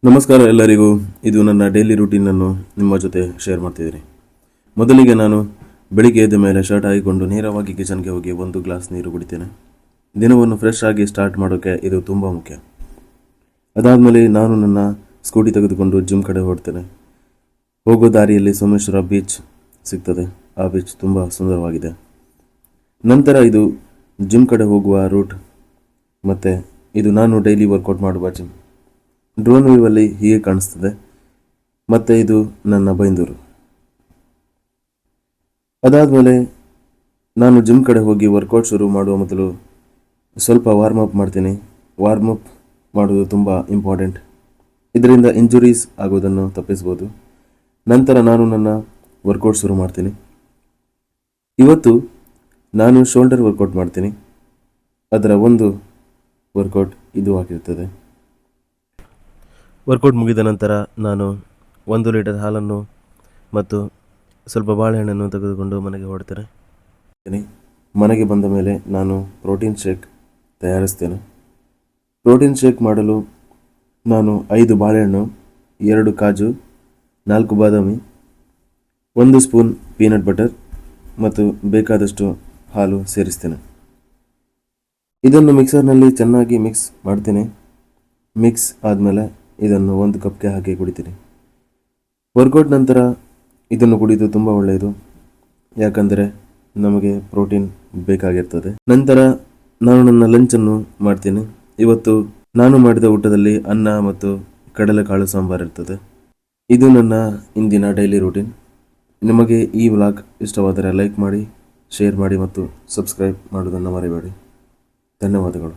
ನಮಸ್ಕಾರ ಎಲ್ಲರಿಗೂ. ಇದು ನನ್ನ ಡೈಲಿ ರೂಟೀನನ್ನು ನಿಮ್ಮ ಜೊತೆ ಶೇರ್ ಮಾಡ್ತಿದ್ದೀನಿ. ಮೊದಲಿಗೆ ನಾನು ಬೆಳಿಗ್ಗೆ ಎದ್ದ ಮೇಲೆ ಶರ್ಟ್ ಹಾಕಿಕೊಂಡು ನೇರವಾಗಿ ಕಿಚನ್ಗೆ ಹೋಗಿ 1 ಗ್ಲಾಸ್ ನೀರು ಕುಡಿತೇನೆ. ದಿನವನ್ನು ಫ್ರೆಶ್ ಆಗಿ ಸ್ಟಾರ್ಟ್ ಮಾಡೋಕ್ಕೆ ಇದು ತುಂಬ ಮುಖ್ಯ. ಅದಾದಮೇಲೆ ನಾನು ನನ್ನ ಸ್ಕೂಟಿ ತೆಗೆದುಕೊಂಡು ಜಿಮ್ ಕಡೆ ಹೊರಡ್ತೇನೆ. ಹೋಗೋ ದಾರಿಯಲ್ಲಿ ಸೋಮೇಶ್ವರ ಬೀಚ್ ಸಿಗ್ತದೆ. ಆ ಬೀಚ್ ತುಂಬ ಸುಂದರವಾಗಿದೆ. ನಂತರ ಇದು ಜಿಮ್ ಕಡೆ ಹೋಗುವ ರೂಟ್, ಮತ್ತು ಇದು ನಾನು ಡೈಲಿ ವರ್ಕೌಟ್ ಮಾಡುವ ಜಿಮ್. ಡ್ರೋನ್ ವ್ಯೂವಲ್ಲಿ ಹೀಗೆ ಕಾಣಿಸ್ತದೆ. ಮತ್ತು ಇದು ನನ್ನ ಬೈಂದೂರು. ಅದಾದಮೇಲೆ ನಾನು ಜಿಮ್ ಕಡೆ ಹೋಗಿ ವರ್ಕೌಟ್ ಶುರು ಮಾಡುವ ಮೊದಲು ಸ್ವಲ್ಪ ವಾರ್ಮಪ್ ಮಾಡ್ತೀನಿ. ವಾರ್ಮಪ್ ಮಾಡೋದು ತುಂಬ ಇಂಪಾರ್ಟೆಂಟ್. ಇದರಿಂದ ಇಂಜುರೀಸ್ ಆಗೋದನ್ನು ತಪ್ಪಿಸ್ಬೋದು. ನಂತರ ನಾನು ನನ್ನ ವರ್ಕೌಟ್ ಶುರು ಮಾಡ್ತೀನಿ. ಇವತ್ತು ನಾನು ಶೋಲ್ಡರ್ ವರ್ಕೌಟ್ ಮಾಡ್ತೀನಿ. ಅದರ ಒಂದು ವರ್ಕೌಟ್ ಇದು ಆಗಿರ್ತದೆ. ವರ್ಕೌಟ್ ಮುಗಿದ ನಂತರ ನಾನು 1 ಲೀಟರ್ ಹಾಲನ್ನು ಮತ್ತು ಸ್ವಲ್ಪ ಬಾಳೆಹಣ್ಣನ್ನು ತೆಗೆದುಕೊಂಡು ಮನೆಗೆ ಹೊರಡ್ತೇನೆ. ಮನೆಗೆ ಬಂದ ಮೇಲೆ ನಾನು ಪ್ರೋಟೀನ್ ಶೇಕ್ ತಯಾರಿಸ್ತೇನೆ. ಪ್ರೋಟೀನ್ ಶೇಕ್ ಮಾಡಲು ನಾನು 5 ಬಾಳೆಹಣ್ಣು, 2 ಕಾಜು, 4 ಬಾದಾಮಿ, 1 ಸ್ಪೂನ್ ಪೀನಟ್ ಬಟರ್ ಮತ್ತು ಬೇಕಾದಷ್ಟು ಹಾಲು ಸೇರಿಸ್ತೇನೆ. ಇದನ್ನು ಮಿಕ್ಸರ್ನಲ್ಲಿ ಚೆನ್ನಾಗಿ ಮಿಕ್ಸ್ ಮಾಡ್ತೀನಿ. ಮಿಕ್ಸ್ ಆದಮೇಲೆ ಇದನ್ನು 1 ಕಪ್ಗೆ ಹಾಕಿ ಕುಡಿತೀನಿ. ವರ್ಕೌಟ್ ನಂತರ ಇದನ್ನು ಕುಡಿದು ತುಂಬ ಒಳ್ಳೆಯದು, ಯಾಕಂದರೆ ನಮಗೆ ಪ್ರೋಟೀನ್ ಬೇಕಾಗಿರ್ತದೆ. ನಂತರ ನಾನು ನನ್ನ ಲಂಚನ್ನು ಮಾಡ್ತೀನಿ. ಇವತ್ತು ನಾನು ಮಾಡಿದ ಊಟದಲ್ಲಿ ಅನ್ನ ಮತ್ತು ಕಡಲೆಕಾಳು ಸಾಂಬಾರು ಇರ್ತದೆ. ಇದು ನನ್ನ ಇಂದಿನ ಡೈಲಿ ರೂಟೀನ್. ನಿಮಗೆ ಈ ವ್ಲಾಗ್ ಇಷ್ಟವಾದರೆ ಲೈಕ್ ಮಾಡಿ, ಶೇರ್ ಮಾಡಿ ಮತ್ತು ಸಬ್ಸ್ಕ್ರೈಬ್ ಮಾಡೋದನ್ನು ಮರಿಬೇಡಿ. ಧನ್ಯವಾದಗಳು.